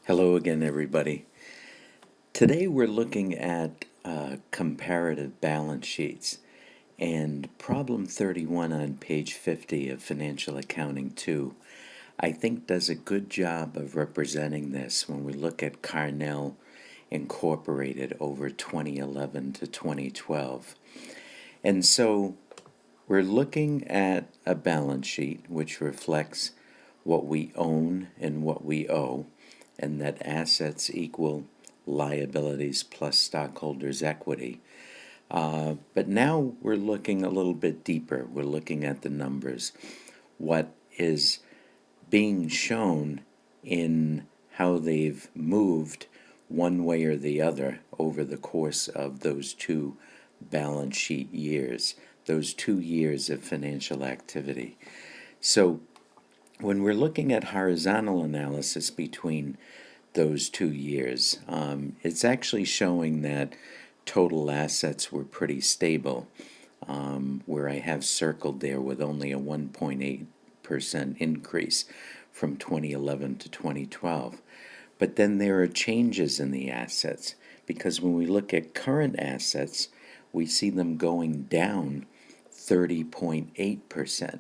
Hello again, everybody. Today we're looking at comparative balance sheets, and problem 31 on page 50 of Financial Accounting 2, I think does a good job of representing this when we look at Carnell Incorporated over 2011 to 2012. And so we're looking at a balance sheet which reflects what we own and what we owe, and that assets equal liabilities plus stockholders' equity. But now we're looking a little bit deeper. We're looking at the numbers. What is being shown in how they've moved one way or the other over the course of those two balance sheet years, those 2 years of financial activity. So when we're looking at horizontal analysis between those 2 years, it's actually showing that total assets were pretty stable, where I have circled there with only a 1.8% increase from 2011 to 2012. But then there are changes in the assets, because when we look at current assets, we see them going down 30.8%.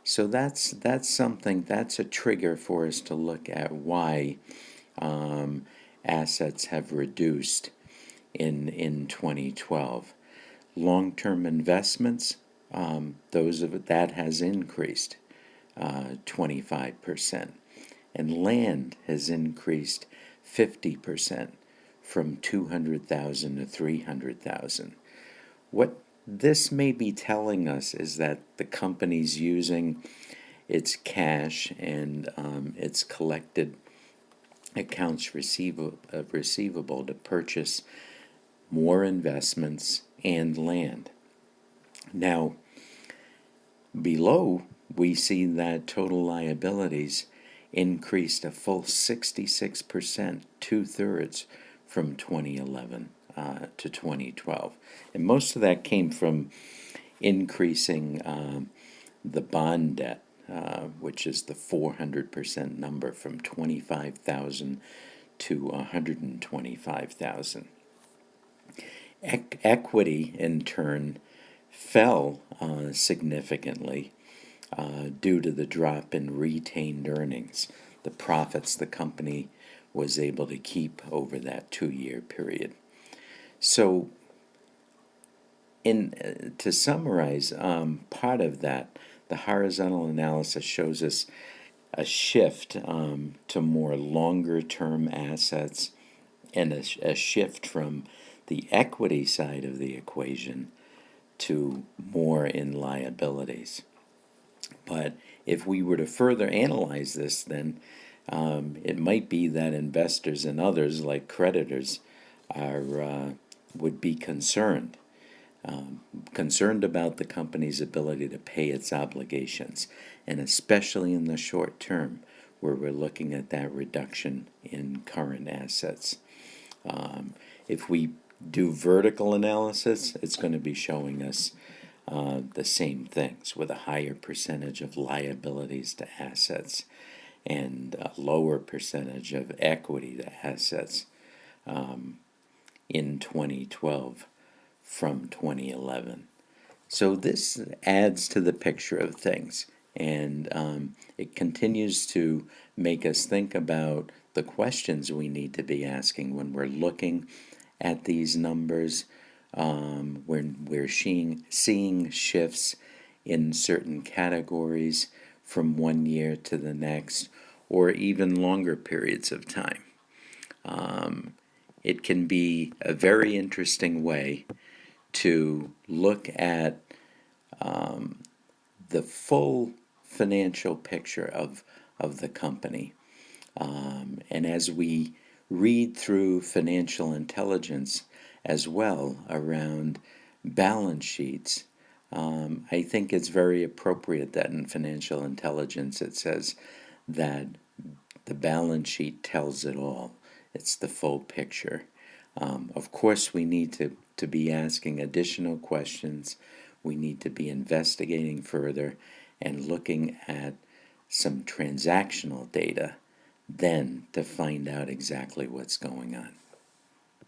So that's something, that's a trigger for us to look at why assets have reduced in 2012. Long-term investments, that has increased 25%, and land has increased 50% from 200,000 to 300,000. What this may be telling us is that the company's using its cash and its collected accounts receivable to purchase more investments and land. Now, below, we see that total liabilities increased a full 66%, 2/3, from 2011 to 2012. And most of that came from increasing the bond debt, which is the 400% number, from 25,000 to 125,000. Equity, in turn, fell significantly due to the drop in retained earnings, the profits the company was able to keep over that 2-year period. So, to summarize, part of that, the horizontal analysis shows us a shift to more longer-term assets, and a shift from the equity side of the equation to more in liabilities. But if we were to further analyze this, then it might be that investors and others, like creditors, would be concerned about the company's ability to pay its obligations, and especially in the short term, where we're looking at that reduction in current assets. If we do vertical analysis, it's going to be showing us the same things, with a higher percentage of liabilities to assets and a lower percentage of equity to assets in 2012 from 2011. So this adds to the picture of things, and it continues to make us think about the questions we need to be asking when we're looking at these numbers, when we're seeing shifts in certain categories from one year to the next, or even longer periods of time. It can be a very interesting way to look at the full financial picture of the company. And as we read through financial intelligence as well around balance sheets, I think it's very appropriate that in financial intelligence it says that the balance sheet tells it all. It's the full picture. Of course, we need to be asking additional questions. We need to be investigating further and looking at some transactional data then to find out exactly what's going on.